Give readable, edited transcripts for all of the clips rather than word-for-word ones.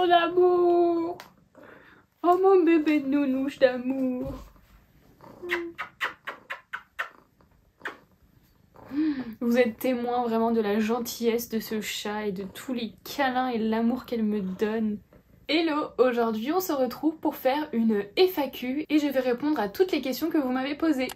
ton amour. Oh mon bébé de nounouche d'amour. Vous êtes témoin vraiment de la gentillesse de ce chat et de tous les câlins et l'amour qu'elle me donne. Hello, aujourd'hui on se retrouve pour faire une FAQ et je vais répondre à toutes les questions que vous m'avez posées.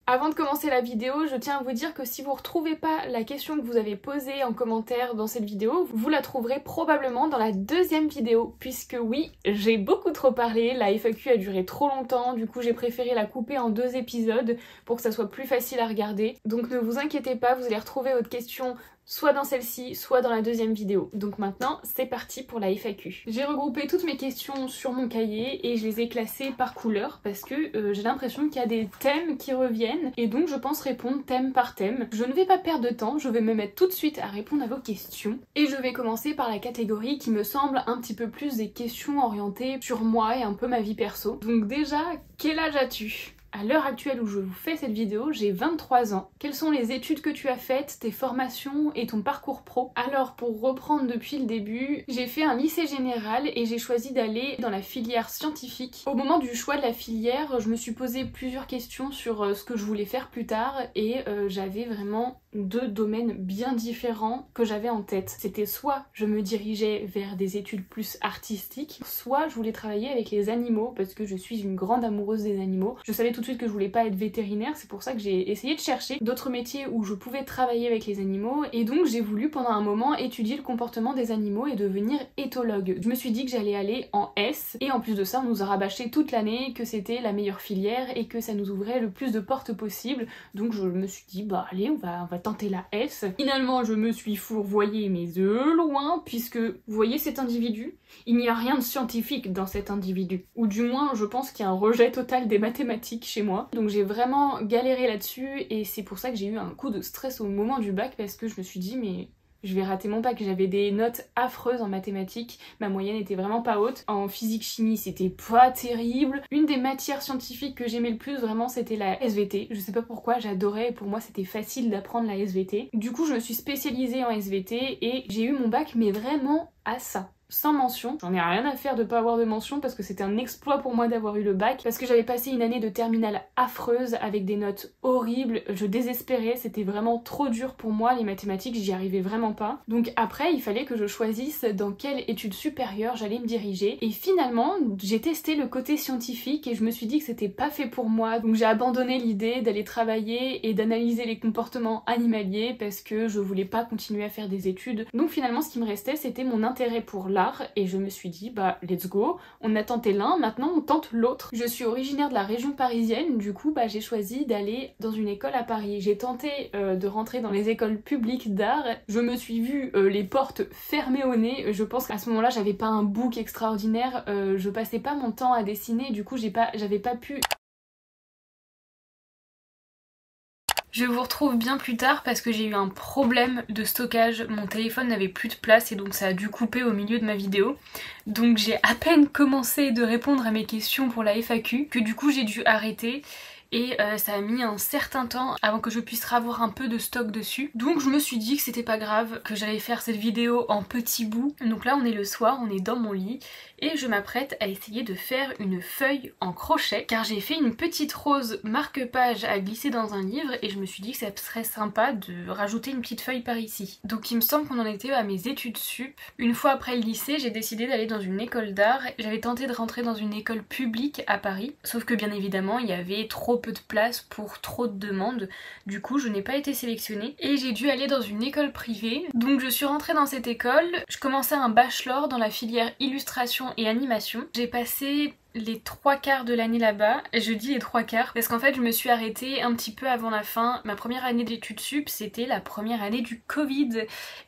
Avant de commencer la vidéo, je tiens à vous dire que si vous ne retrouvez pas la question que vous avez posée en commentaire dans cette vidéo, vous la trouverez probablement dans la deuxième vidéo, puisque oui, j'ai beaucoup trop parlé, la FAQ a duré trop longtemps, du coup j'ai préféré la couper en 2 épisodes pour que ça soit plus facile à regarder. Donc ne vous inquiétez pas, vous allez retrouver votre question soit dans celle-ci, soit dans la deuxième vidéo. Donc maintenant, c'est parti pour la FAQ. J'ai regroupé toutes mes questions sur mon cahier et je les ai classées par couleur parce que j'ai l'impression qu'il y a des thèmes qui reviennent et donc je pense répondre thème par thème. Je ne vais pas perdre de temps, je vais me mettre tout de suite à répondre à vos questions. Et je vais commencer par la catégorie qui me semble un petit peu plus des questions orientées sur moi et un peu ma vie perso. Donc déjà, quel âge as-tu ? À l'heure actuelle où je vous fais cette vidéo, j'ai 23 ans. Quelles sont les études que tu as faites, tes formations et ton parcours pro? Alors pour reprendre depuis le début, j'ai fait un lycée général et j'ai choisi d'aller dans la filière scientifique. Au moment du choix de la filière, je me suis posé plusieurs questions sur ce que je voulais faire plus tard et j'avais vraiment 2 domaines bien différents que j'avais en tête. C'était soit je me dirigeais vers des études plus artistiques, soit je voulais travailler avec les animaux parce que je suis une grande amoureuse des animaux. Je savais tout de suite que je voulais pas être vétérinaire, c'est pour ça que j'ai essayé de chercher d'autres métiers où je pouvais travailler avec les animaux et donc j'ai voulu pendant un moment étudier le comportement des animaux et devenir éthologue. Je me suis dit que j'allais aller en S et en plus de ça on nous a rabâché toute l'année que c'était la meilleure filière et que ça nous ouvrait le plus de portes possible, donc je me suis dit bah allez on va tenter la S. Finalement je me suis fourvoyée mes œufs loin puisque vous voyez cet individu, il n'y a rien de scientifique dans cet individu, ou du moins je pense qu'il y a un rejet total des mathématiques chez moi, donc j'ai vraiment galéré là-dessus et c'est pour ça que j'ai eu un coup de stress au moment du bac parce que je me suis dit mais je vais rater mon bac, j'avais des notes affreuses en mathématiques, ma moyenne était vraiment pas haute. En physique-chimie c'était pas terrible. Une des matières scientifiques que j'aimais le plus vraiment c'était la SVT. Je sais pas pourquoi, j'adorais, pour moi c'était facile d'apprendre la SVT. Du coup je me suis spécialisée en SVT et j'ai eu mon bac mais vraiment à ça. Sans mention. J'en ai rien à faire de pas avoir de mention parce que c'était un exploit pour moi d'avoir eu le bac parce que j'avais passé une année de terminale affreuse avec des notes horribles, je désespérais, c'était vraiment trop dur pour moi, les mathématiques j'y arrivais vraiment pas. Donc après il fallait que je choisisse dans quelle étude supérieure j'allais me diriger et finalement j'ai testé le côté scientifique et je me suis dit que c'était pas fait pour moi, donc j'ai abandonné l'idée d'aller travailler et d'analyser les comportements animaliers parce que je voulais pas continuer à faire des études. Donc finalement ce qui me restait c'était mon intérêt pour l'art et je me suis dit bah let's go, on a tenté l'un, maintenant on tente l'autre. Je suis originaire de la région parisienne, du coup bah j'ai choisi d'aller dans une école à Paris. J'ai tenté de rentrer dans les écoles publiques d'art, je me suis vue les portes fermées au nez, je pense qu'à ce moment-là j'avais pas un book extraordinaire, je passais pas mon temps à dessiner, du coup j'avais pas pu... Je vous retrouve bien plus tard parce que j'ai eu un problème de stockage, mon téléphone n'avait plus de place et donc ça a dû couper au milieu de ma vidéo. Donc j'ai à peine commencé de répondre à mes questions pour la FAQ que du coup j'ai dû arrêter. Et ça a mis un certain temps avant que je puisse avoir un peu de stock dessus. Donc je me suis dit que c'était pas grave, que j'allais faire cette vidéo en petits bouts. Donc là on est le soir, on est dans mon lit et je m'apprête à essayer de faire une feuille en crochet car j'ai fait une petite rose marque-page à glisser dans un livre et je me suis dit que ça serait sympa de rajouter une petite feuille par ici. Donc il me semble qu'on en était à mes études sup. Une fois après le lycée, j'ai décidé d'aller dans une école d'art. J'avais tenté de rentrer dans une école publique à Paris, sauf que bien évidemment il y avait trop peu de place pour trop de demandes, du coup je n'ai pas été sélectionnée et j'ai dû aller dans une école privée. Donc je suis rentrée dans cette école, je commençais un bachelor dans la filière illustration et animation. J'ai passé les 3/4 de l'année là-bas. Je dis les 3/4 parce qu'en fait je me suis arrêtée un petit peu avant la fin. Ma première année d'études sup c'était la première année du Covid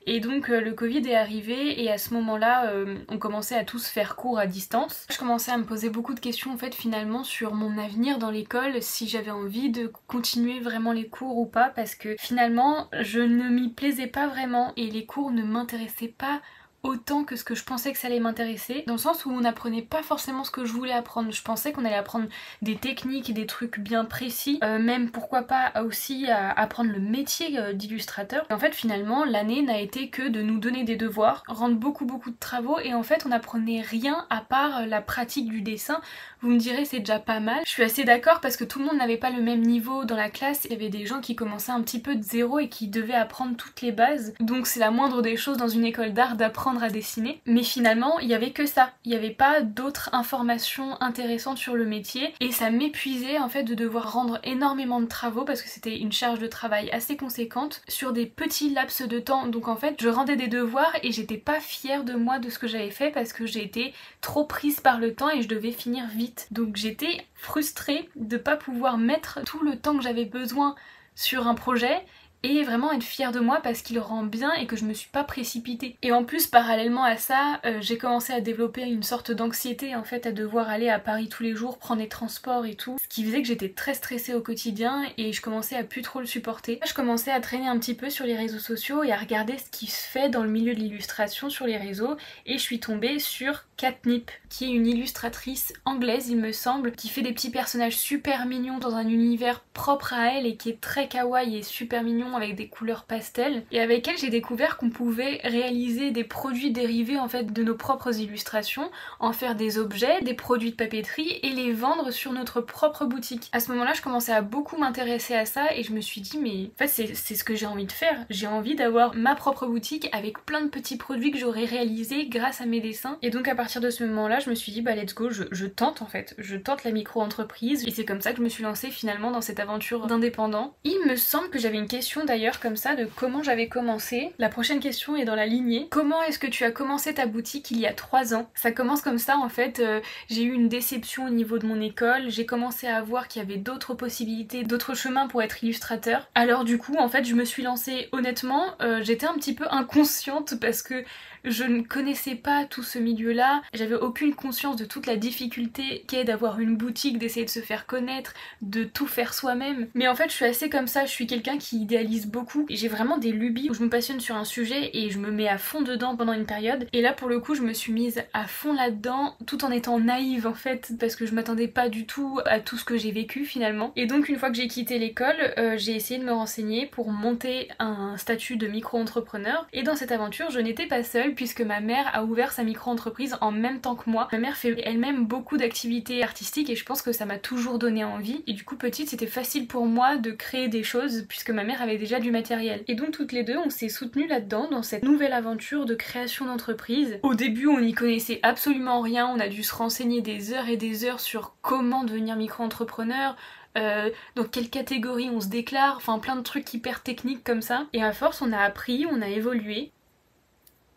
et donc le Covid est arrivé et à ce moment-là on commençait à tous faire cours à distance. Je commençais à me poser beaucoup de questions en fait finalement sur mon avenir dans l'école, si j'avais envie de continuer vraiment les cours ou pas parce que finalement je ne m'y plaisais pas vraiment et les cours ne m'intéressaient pas autant que ce que je pensais que ça allait m'intéresser, dans le sens où on n'apprenait pas forcément ce que je voulais apprendre. Je pensais qu'on allait apprendre des techniques et des trucs bien précis, même pourquoi pas aussi à apprendre le métier d'illustrateur. En fait finalement l'année n'a été que de nous donner des devoirs, rendre beaucoup de travaux, et en fait on n'apprenait rien à part la pratique du dessin. Vous me direz c'est déjà pas mal. Je suis assez d'accord parce que tout le monde n'avait pas le même niveau dans la classe. Il y avait des gens qui commençaient un petit peu de zéro et qui devaient apprendre toutes les bases. Donc c'est la moindre des choses dans une école d'art d'apprendre à dessiner. Mais finalement il y avait que ça. Il n'y avait pas d'autres informations intéressantes sur le métier et ça m'épuisait en fait de devoir rendre énormément de travaux parce que c'était une charge de travail assez conséquente sur des petits laps de temps. Donc en fait je rendais des devoirs et j'étais pas fière de moi de ce que j'avais fait parce que j'ai été trop prise par le temps et je devais finir vite. Donc j'étais frustrée de pas pouvoir mettre tout le temps que j'avais besoin sur un projet et vraiment être fière de moi parce qu'il rend bien et que je me suis pas précipitée. Et en plus parallèlement à ça, j'ai commencé à développer une sorte d'anxiété en fait à devoir aller à Paris tous les jours, prendre les transports et tout, ce qui faisait que j'étais très stressée au quotidien et je commençais à plus trop le supporter. Je commençais à traîner un petit peu sur les réseaux sociaux et à regarder ce qui se fait dans le milieu de l'illustration sur les réseaux et je suis tombée sur Katnip, qui est une illustratrice anglaise il me semble, qui fait des petits personnages super mignons dans un univers propre à elle et qui est très kawaii et super mignon avec des couleurs pastel. Et avec elle j'ai découvert qu'on pouvait réaliser des produits dérivés en fait de nos propres illustrations, en faire des objets, des produits de papeterie et les vendre sur notre propre boutique. À ce moment là je commençais à beaucoup m'intéresser à ça et je me suis dit mais en fait c'est ce que j'ai envie de faire. J'ai envie d'avoir ma propre boutique avec plein de petits produits que j'aurais réalisés grâce à mes dessins. Et donc à partir de ce moment là je me suis dit bah let's go, je tente en fait, je tente la micro-entreprise et c'est comme ça que je me suis lancée finalement dans cette aventure d'indépendant. Il me semble que j'avais une question d'ailleurs comme ça de comment j'avais commencé. La prochaine question est dans la lignée. Comment est-ce que tu as commencé ta boutique il y a 3 ans? Ça commence comme ça en fait, j'ai eu une déception au niveau de mon école, j'ai commencé à voir qu'il y avait d'autres possibilités, d'autres chemins pour être illustrateur. Alors du coup en fait je me suis lancée honnêtement, j'étais un petit peu inconsciente parce que je ne connaissais pas tout ce milieu-là, j'avais aucune conscience de toute la difficulté qu'est d'avoir une boutique, d'essayer de se faire connaître, de tout faire soi-même. Mais en fait je suis assez comme ça, je suis quelqu'un qui idéalise beaucoup. J'ai vraiment des lubies où je me passionne sur un sujet et je me mets à fond dedans pendant une période. Et là pour le coup je me suis mise à fond là-dedans tout en étant naïve en fait parce que je m'attendais pas du tout à tout ce que j'ai vécu finalement. Et donc une fois que j'ai quitté l'école, j'ai essayé de me renseigner pour monter un statut de micro-entrepreneur. Et dans cette aventure je n'étais pas seule puisque ma mère a ouvert sa micro-entreprise en même temps que moi. Ma mère fait elle-même beaucoup d'activités artistiques et je pense que ça m'a toujours donné envie. Et du coup petite c'était facile pour moi de créer des choses puisque ma mère avait déjà du matériel. Et donc toutes les deux on s'est soutenues là-dedans dans cette nouvelle aventure de création d'entreprise. Au début on n'y connaissait absolument rien, on a dû se renseigner des heures et des heures sur comment devenir micro-entrepreneur, dans quelle catégorie on se déclare, enfin plein de trucs hyper techniques comme ça. Et à force on a appris, on a évolué.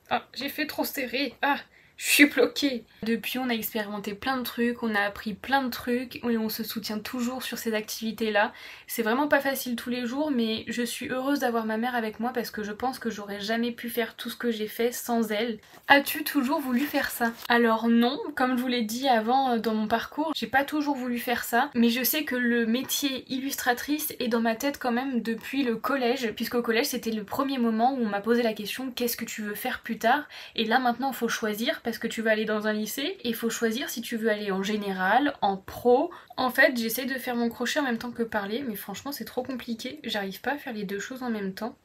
Ah, j'ai fait trop serré. Ah, je suis bloquée. Depuis on a expérimenté plein de trucs, on a appris plein de trucs et on se soutient toujours sur ces activités là. C'est vraiment pas facile tous les jours mais je suis heureuse d'avoir ma mère avec moi parce que je pense que j'aurais jamais pu faire tout ce que j'ai fait sans elle. As-tu toujours voulu faire ça? Alors non, comme je vous l'ai dit avant dans mon parcours, j'ai pas toujours voulu faire ça, mais je sais que le métier illustratrice est dans ma tête quand même depuis le collège, puisqu'au collège c'était le premier moment où on m'a posé la question qu'est-ce que tu veux faire plus tard? Et là maintenant il faut choisir parce que tu vas aller dans un lycée et il faut choisir si tu veux aller en général, en pro. En fait j'essaye de faire mon crochet en même temps que parler mais franchement c'est trop compliqué, j'arrive pas à faire les deux choses en même temps.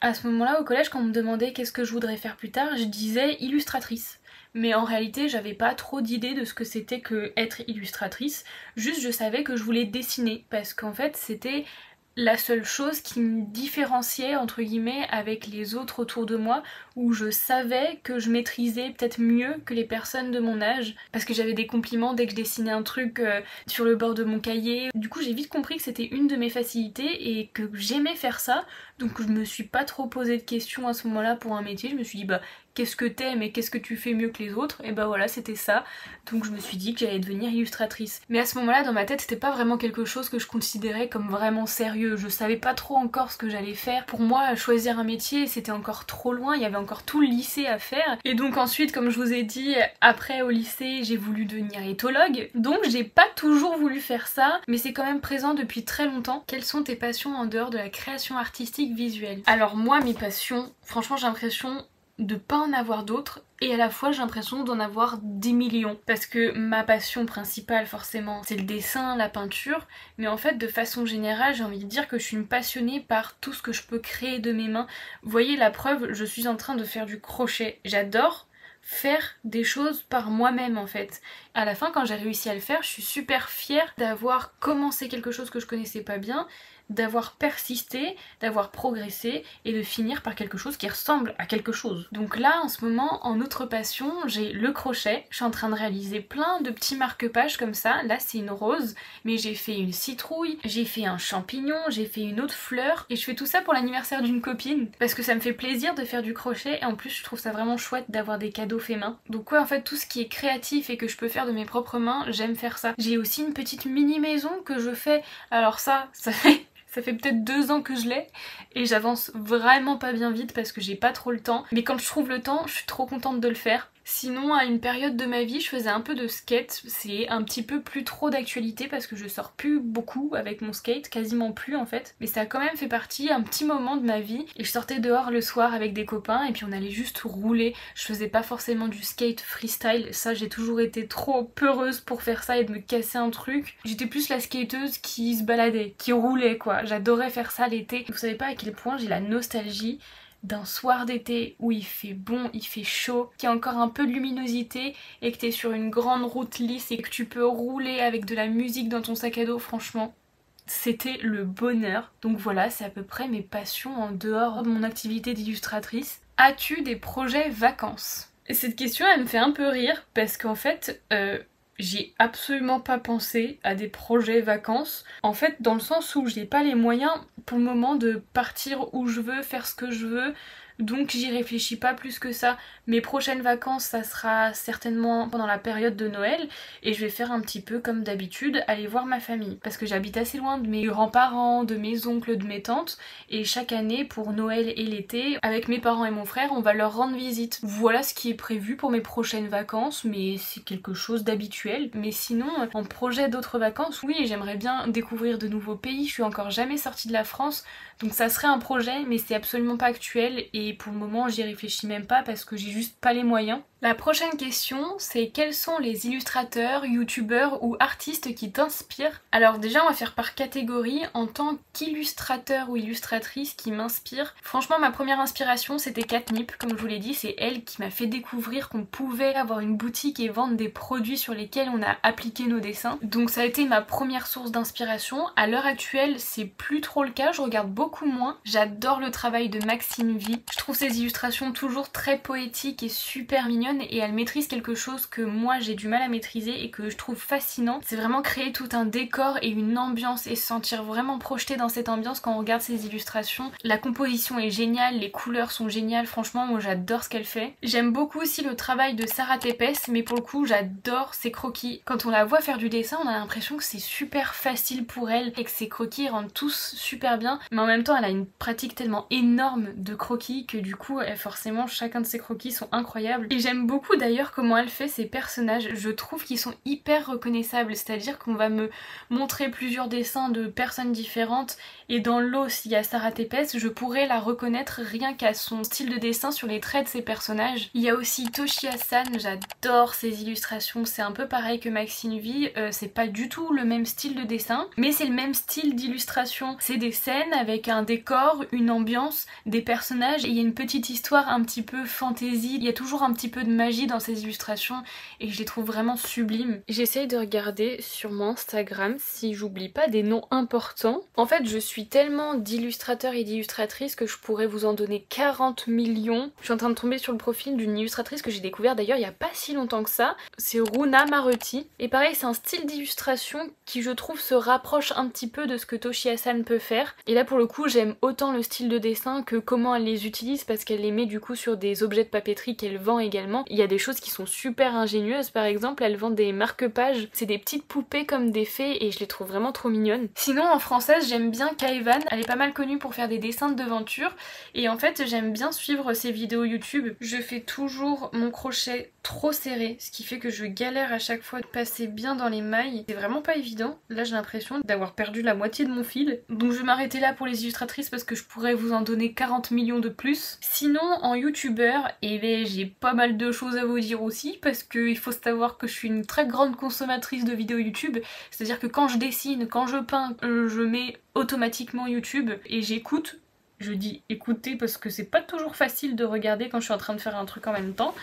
À ce moment-là au collège quand on me demandait qu'est-ce que je voudrais faire plus tard, je disais illustratrice. Mais en réalité j'avais pas trop d'idée de ce que c'était que être illustratrice, juste je savais que je voulais dessiner parce qu'en fait c'était la seule chose qui me différenciait entre guillemets avec les autres autour de moi, où je savais que je maîtrisais peut-être mieux que les personnes de mon âge parce que j'avais des compliments dès que je dessinais un truc sur le bord de mon cahier. Du coup j'ai vite compris que c'était une de mes facilités et que j'aimais faire ça, donc je me suis pas trop posé de questions à ce moment là pour un métier. Je me suis dit bah qu'est-ce que t'aimes et qu'est-ce que tu fais mieux que les autres, et bah voilà c'était ça, donc je me suis dit que j'allais devenir illustratrice. Mais à ce moment là dans ma tête c'était pas vraiment quelque chose que je considérais comme vraiment sérieux, je savais pas trop encore ce que j'allais faire. Pour moi choisir un métier c'était encore trop loin, il y avait encore tout le lycée à faire, et donc ensuite comme je vous ai dit après au lycée j'ai voulu devenir éthologue, donc j'ai pas toujours voulu faire ça mais c'est quand même présent depuis très longtemps. Quelles sont tes passions en dehors de la création artistique visuelle? Alors moi mes passions, franchement j'ai l'impression de pas en avoir d'autres et à la fois j'ai l'impression d'en avoir des millions parce que ma passion principale forcément c'est le dessin, la peinture, mais en fait de façon générale j'ai envie de dire que je suis une passionnée par tout ce que je peux créer de mes mains. Vous voyez la preuve, je suis en train de faire du crochet, j'adore faire des choses par moi-même en fait. À la fin quand j'ai réussi à le faire, je suis super fière d'avoir commencé quelque chose que je connaissais pas bien, d'avoir persisté, d'avoir progressé et de finir par quelque chose qui ressemble à quelque chose. Donc là en ce moment en autre passion j'ai le crochet, je suis en train de réaliser plein de petits marque-pages comme ça, là c'est une rose mais j'ai fait une citrouille, j'ai fait un champignon, j'ai fait une autre fleur et je fais tout ça pour l'anniversaire d'une copine parce que ça me fait plaisir de faire du crochet et en plus je trouve ça vraiment chouette d'avoir des cadeaux faits main. Donc ouais en fait tout ce qui est créatif et que je peux faire de mes propres mains, j'aime faire ça. J'ai aussi une petite mini maison que je fais, alors ça fait peut-être 2 ans que je l'ai et j'avance vraiment pas bien vite parce que j'ai pas trop le temps. Mais quand je trouve le temps, je suis trop contente de le faire. Sinon, à une période de ma vie, je faisais un peu de skate. C'est un petit peu plus trop d'actualité parce que je sors plus beaucoup avec mon skate, quasiment plus en fait. Mais ça a quand même fait partie un petit moment de ma vie. Et je sortais dehors le soir avec des copains et puis on allait juste rouler. Je faisais pas forcément du skate freestyle. Ça, j'ai toujours été trop peureuse pour faire ça et de me casser un truc. J'étais plus la skateuse qui se baladait, qui roulait quoi. J'adorais faire ça l'été. Vous savez pas à quel point j'ai la nostalgie d'un soir d'été où il fait bon, il fait chaud, qu'il y a encore un peu de luminosité et que t'es sur une grande route lisse et que tu peux rouler avec de la musique dans ton sac à dos, franchement, c'était le bonheur. Donc voilà, c'est à peu près mes passions en dehors de mon activité d'illustratrice. As-tu des projets vacances? Et cette question, elle me fait un peu rire parce qu'en fait, j'ai absolument pas pensé à des projets vacances. En fait, dans le sens où j'ai pas les moyens pour le moment de partir où je veux, faire ce que je veux. Donc j'y réfléchis pas plus que ça. Mes prochaines vacances, ça sera certainement pendant la période de Noël et je vais faire un petit peu comme d'habitude, aller voir ma famille. Parce que j'habite assez loin de mes grands-parents, de mes oncles, de mes tantes et chaque année pour Noël et l'été, avec mes parents et mon frère, on va leur rendre visite. Voilà ce qui est prévu pour mes prochaines vacances, mais c'est quelque chose d'habituel. Mais sinon, en projet d'autres vacances, oui, j'aimerais bien découvrir de nouveaux pays. Je suis encore jamais sortie de la France, donc ça serait un projet, mais c'est absolument pas actuel et pour le moment j'y réfléchis même pas parce que j'ai juste pas les moyens. La prochaine question, c'est quels sont les illustrateurs, youtubeurs ou artistes qui t'inspirent? Alors déjà, on va faire par catégorie. En tant qu'illustrateur ou illustratrice qui m'inspire, franchement ma première inspiration c'était Catnip, comme je vous l'ai dit, c'est elle qui m'a fait découvrir qu'on pouvait avoir une boutique et vendre des produits sur lesquels on a appliqué nos dessins. Donc ça a été ma première source d'inspiration. À l'heure actuelle, c'est plus trop le cas, je regarde beaucoup moins. J'adore le travail de Maxine V. Je trouve ses illustrations toujours très poétiques et super mignonnes et elle maîtrise quelque chose que moi j'ai du mal à maîtriser et que je trouve fascinant. C'est vraiment créer tout un décor et une ambiance et se sentir vraiment projeté dans cette ambiance quand on regarde ses illustrations. La composition est géniale, les couleurs sont géniales, franchement moi j'adore ce qu'elle fait. J'aime beaucoup aussi le travail de Sarah Tepes, mais pour le coup j'adore ses croquis. Quand on la voit faire du dessin, on a l'impression que c'est super facile pour elle et que ses croquis rendent tous super bien, mais en même temps elle a une pratique tellement énorme de croquis que du coup forcément chacun de ses croquis sont incroyables. Et j'aime beaucoup d'ailleurs comment elle fait ses personnages, je trouve qu'ils sont hyper reconnaissables, c'est-à-dire qu'on va me montrer plusieurs dessins de personnes différentes et dans l'eau s'il y a Sarah Tepes, je pourrais la reconnaître rien qu'à son style de dessin sur les traits de ses personnages. Il y a aussi Toshi Hassan, j'adore ses illustrations, c'est un peu pareil que Maxine V, c'est pas du tout le même style de dessin, mais c'est le même style d'illustration. C'est des scènes avec un décor, une ambiance, des personnages et il y a une petite histoire un petit peu fantasy, il y a toujours un petit peu de magie dans ces illustrations et je les trouve vraiment sublimes. J'essaye de regarder sur mon Instagram si j'oublie pas des noms importants. En fait je suis tellement d'illustrateurs et d'illustratrices que je pourrais vous en donner 40 millions. Je suis en train de tomber sur le profil d'une illustratrice que j'ai découvert d'ailleurs il y a pas si longtemps que ça. C'est Runa Maruti et pareil c'est un style d'illustration qui je trouve se rapproche un petit peu de ce que Toshi Hassan peut faire. Et là pour le coup j'aime autant le style de dessin que comment elle les utilise parce qu'elle les met du coup sur des objets de papeterie qu'elle vend également. Il y a des choses qui sont super ingénieuses, par exemple elle vend des marque-pages, c'est des petites poupées comme des fées et je les trouve vraiment trop mignonnes. Sinon en française j'aime bien Kaevan, elle est pas mal connue pour faire des dessins de devanture et en fait j'aime bien suivre ses vidéos YouTube. Je fais toujours mon crochet trop serré, ce qui fait que je galère à chaque fois de passer bien dans les mailles. C'est vraiment pas évident, là j'ai l'impression d'avoir perdu la moitié de mon fil. Donc je vais m'arrêter là pour les illustratrices parce que je pourrais vous en donner 40 millions de plus. plus. Sinon en youtubeur, et ben j'ai pas mal de choses à vous dire aussi parce qu'il faut savoir que je suis une très grande consommatrice de vidéos YouTube, c'est-à-dire que quand je dessine, quand je peins, je mets automatiquement YouTube et j'écoute. Je dis écouter parce que c'est pas toujours facile de regarder quand je suis en train de faire un truc en même temps.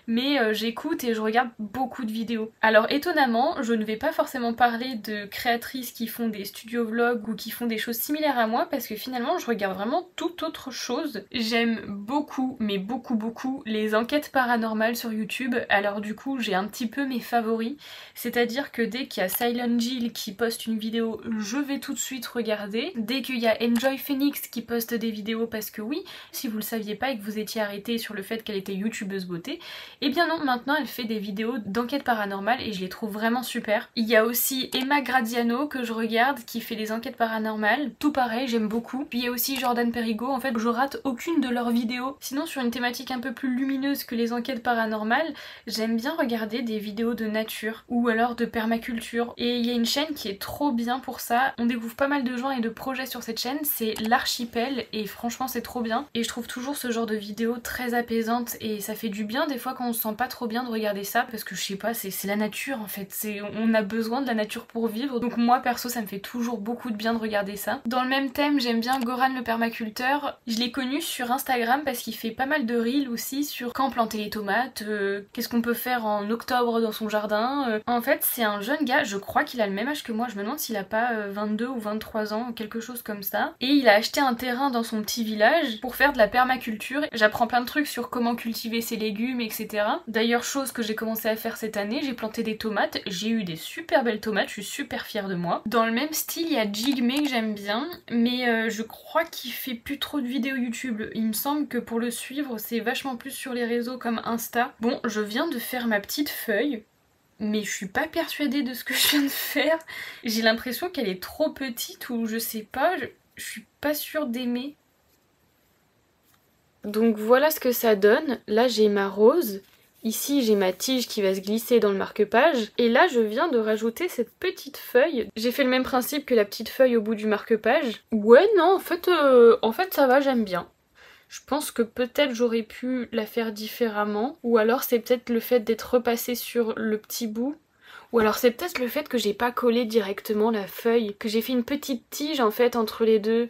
Mais j'écoute et je regarde beaucoup de vidéos. Alors étonnamment, je ne vais pas forcément parler de créatrices qui font des studio vlogs ou qui font des choses similaires à moi parce que finalement je regarde vraiment toute autre chose. J'aime beaucoup, mais beaucoup les enquêtes paranormales sur YouTube. Alors du coup j'ai un petit peu mes favoris, c'est-à-dire que dès qu'il y a Silent Jill qui poste une vidéo, je vais tout de suite regarder. Dès qu'il y a Enjoy Phoenix qui poste des vidéos, parce que oui, si vous le saviez pas et que vous étiez arrêté sur le fait qu'elle était youtubeuse beauté, et bien non, maintenant elle fait des vidéos d'enquête paranormale et je les trouve vraiment super. Il y a aussi Emma Gradiano que je regarde qui fait des enquêtes paranormales, tout pareil, j'aime beaucoup. Puis il y a aussi Jordan Perigo, en fait je rate aucune de leurs vidéos. Sinon sur une thématique un peu plus lumineuse que les enquêtes paranormales, j'aime bien regarder des vidéos de nature ou alors de permaculture. Et il y a une chaîne qui est trop bien pour ça, on découvre pas mal de gens et de projets sur cette chaîne, c'est l'Archipel et franchement c'est trop bien. Et je trouve toujours ce genre de vidéos très apaisantes et ça fait du bien des fois quand on se sent pas trop bien de regarder ça parce que je sais pas, c'est la nature en fait, on a besoin de la nature pour vivre, donc moi perso ça me fait toujours beaucoup de bien de regarder ça. Dans le même thème j'aime bien Goran le permaculteur, je l'ai connu sur Instagram parce qu'il fait pas mal de reels aussi sur quand planter les tomates, qu'est-ce qu'on peut faire en octobre dans son jardin. En fait c'est un jeune gars, je crois qu'il a le même âge que moi, je me demande s'il a pas 22 ou 23 ans, quelque chose comme ça, et il a acheté un terrain dans son petit village pour faire de la permaculture. J'apprends plein de trucs sur comment cultiver ses légumes, etc. D'ailleurs, chose que j'ai commencé à faire cette année, j'ai planté des tomates, j'ai eu des super belles tomates, je suis super fière de moi. Dans le même style, il y a Jigme que j'aime bien, mais je crois qu'il fait plus trop de vidéos YouTube. Il me semble que pour le suivre, c'est vachement plus sur les réseaux comme Insta. Bon, je viens de faire ma petite feuille, mais je suis pas persuadée de ce que je viens de faire. J'ai l'impression qu'elle est trop petite ou je sais pas, je suis pas sûre d'aimer. Donc voilà ce que ça donne. Là j'ai ma rose. Ici j'ai ma tige qui va se glisser dans le marque-page. Et là je viens de rajouter cette petite feuille. J'ai fait le même principe que la petite feuille au bout du marque-page. Ouais non en fait ça va, j'aime bien. Je pense que peut-être j'aurais pu la faire différemment. Ou alors c'est peut-être le fait d'être repassée sur le petit bout. Ou alors c'est peut-être le fait que j'ai pas collé directement la feuille. Que j'ai fait une petite tige en fait entre les deux.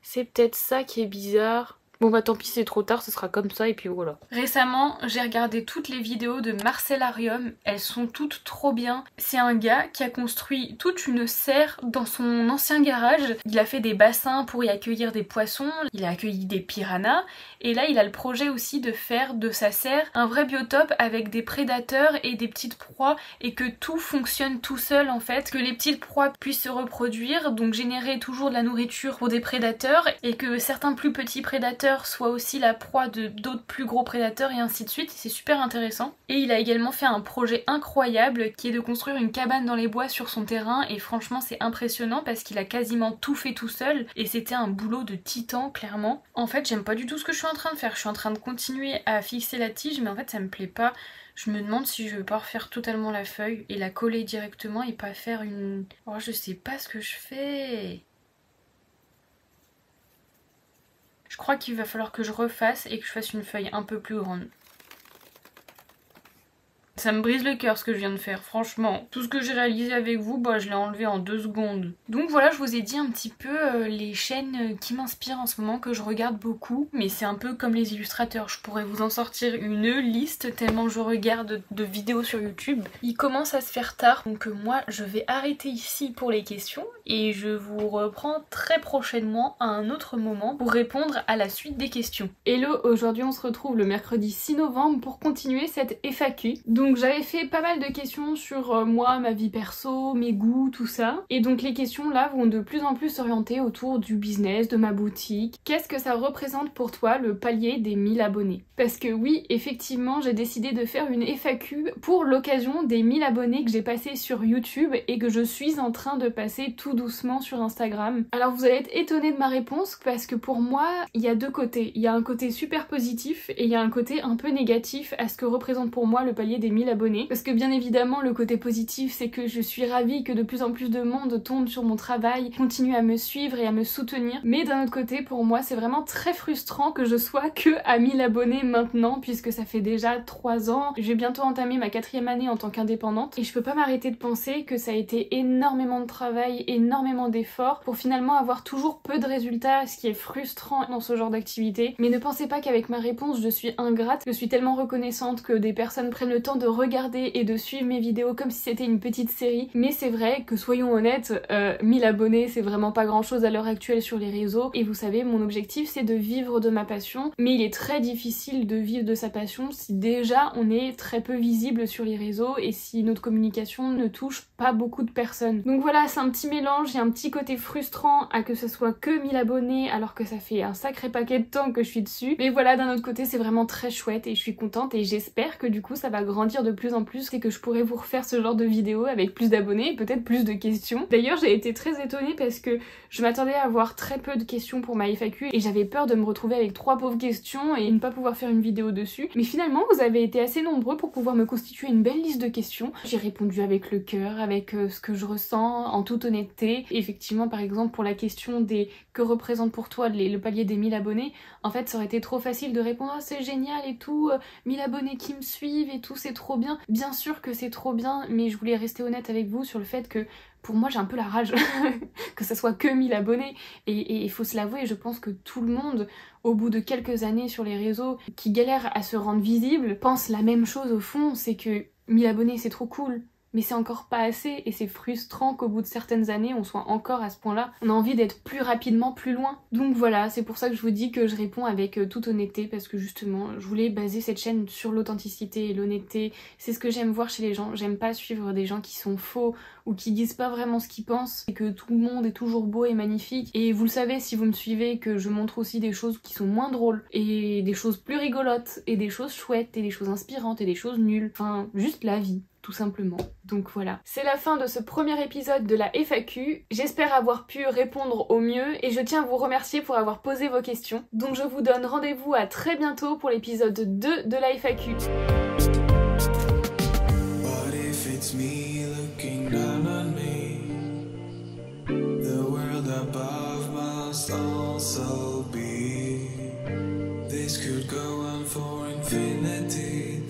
C'est peut-être ça qui est bizarre. Bon bah tant pis, c'est trop tard, ce sera comme ça et puis voilà. Récemment, j'ai regardé toutes les vidéos de Marcellarium, elles sont toutes trop bien. C'est un gars qui a construit toute une serre dans son ancien garage. Il a fait des bassins pour y accueillir des poissons, il a accueilli des piranhas. Et là, il a le projet aussi de faire de sa serre un vrai biotope avec des prédateurs et des petites proies et que tout fonctionne tout seul en fait. Que les petites proies puissent se reproduire, donc générer toujours de la nourriture pour des prédateurs et que certains plus petits prédateurs soit aussi la proie de d'autres plus gros prédateurs et ainsi de suite. C'est super intéressant. Et il a également fait un projet incroyable qui est de construire une cabane dans les bois sur son terrain et franchement c'est impressionnant parce qu'il a quasiment tout fait tout seul et c'était un boulot de titan clairement. En fait j'aime pas du tout ce que je suis en train de faire. Je suis en train de continuer à fixer la tige mais en fait ça me plaît pas. Je me demande si je vais pas refaire totalement la feuille et la coller directement et pas faire une... Oh je sais pas ce que je fais. Je crois qu'il va falloir que je refasse et que je fasse une feuille un peu plus grande. Ça me brise le cœur ce que je viens de faire, franchement. Tout ce que j'ai réalisé avec vous, bah je l'ai enlevé en 2 secondes. Donc voilà, je vous ai dit un petit peu les chaînes qui m'inspirent en ce moment, que je regarde beaucoup. Mais c'est un peu comme les illustrateurs, je pourrais vous en sortir une liste tellement je regarde de vidéos sur YouTube. Il commence à se faire tard, donc moi je vais arrêter ici pour les questions. Et je vous reprends très prochainement à un autre moment pour répondre à la suite des questions. Hello, aujourd'hui on se retrouve le mercredi 6 novembre pour continuer cette FAQ. Donc j'avais fait pas mal de questions sur moi, ma vie perso, mes goûts, tout ça. Et donc les questions là vont de plus en plus s'orienter autour du business, de ma boutique. Qu'est-ce que ça représente pour toi le palier des 1000 abonnés? Parce que oui, effectivement, j'ai décidé de faire une FAQ pour l'occasion des 1000 abonnés que j'ai passés sur YouTube et que je suis en train de passer tout doucement sur Instagram. Alors vous allez être étonnés de ma réponse parce que pour moi, il y a deux côtés. Il y a un côté super positif et il y a un côté un peu négatif à ce que représente pour moi le palier des 1000 abonnés. Parce que bien évidemment le côté positif c'est que je suis ravie que de plus en plus de monde tombe sur mon travail, continue à me suivre et à me soutenir. Mais d'un autre côté pour moi c'est vraiment très frustrant que je sois que à 1000 abonnés maintenant, puisque ça fait déjà 3 ans. Je vais bientôt entamer ma 4e année en tant qu'indépendante et je peux pas m'arrêter de penser que ça a été énormément de travail, énormément d'efforts pour finalement avoir toujours peu de résultats, ce qui est frustrant dans ce genre d'activité. Mais ne pensez pas qu'avec ma réponse je suis ingrate, je suis tellement reconnaissante que des personnes prennent le temps de regarder et de suivre mes vidéos comme si c'était une petite série. Mais c'est vrai que soyons honnêtes, 1000 abonnés c'est vraiment pas grand chose à l'heure actuelle sur les réseaux, et vous savez mon objectif c'est de vivre de ma passion, mais il est très difficile de vivre de sa passion si déjà on est très peu visible sur les réseaux et si notre communication ne touche pas beaucoup de personnes. Donc voilà, c'est un petit mélange, il y a un petit côté frustrant à que ce soit que 1000 abonnés alors que ça fait un sacré paquet de temps que je suis dessus. Mais voilà, d'un autre côté c'est vraiment très chouette et je suis contente et j'espère que du coup ça va grandir de plus en plus et que je pourrai vous refaire ce genre de vidéos avec plus d'abonnés et peut-être plus de questions. D'ailleurs j'ai été très étonnée parce que je m'attendais à avoir très peu de questions pour ma FAQ et j'avais peur de me retrouver avec 3 pauvres questions et ne pas pouvoir faire une vidéo dessus. Mais finalement vous avez été assez nombreux pour pouvoir me constituer une belle liste de questions. J'ai répondu avec le cœur, avec ce que je ressens, en toute honnêteté. Et effectivement par exemple pour la question des que représente pour toi le palier des 1000 abonnés, en fait ça aurait été trop facile de répondre ah, c'est génial et tout, 1000 abonnés qui me suivent et tout, c'est trop bien. Bien sûr que c'est trop bien, mais je voulais rester honnête avec vous sur le fait que pour moi j'ai un peu la rage que ça soit que 1000 abonnés et il faut se l'avouer, je pense que tout le monde au bout de quelques années sur les réseaux qui galèrent à se rendre visible pense la même chose au fond, c'est que 1000 abonnés c'est trop cool, mais c'est encore pas assez et c'est frustrant qu'au bout de certaines années on soit encore à ce point là, on a envie d'être plus rapidement plus loin. Donc voilà, c'est pour ça que je vous dis que je réponds avec toute honnêteté, parce que justement je voulais baser cette chaîne sur l'authenticité et l'honnêteté. C'est ce que j'aime voir chez les gens, j'aime pas suivre des gens qui sont faux ou qui disent pas vraiment ce qu'ils pensent et que tout le monde est toujours beau et magnifique. Et vous le savez si vous me suivez que je montre aussi des choses qui sont moins drôles et des choses plus rigolotes et des choses chouettes et des choses inspirantes et des choses nulles, enfin juste la vie tout simplement. Donc voilà. C'est la fin de ce premier épisode de la FAQ. J'espère avoir pu répondre au mieux et je tiens à vous remercier pour avoir posé vos questions. Donc je vous donne rendez-vous à très bientôt pour l'épisode 2 de la FAQ. What if it's me looking down on me? The world above must also be. This could go on for infinity.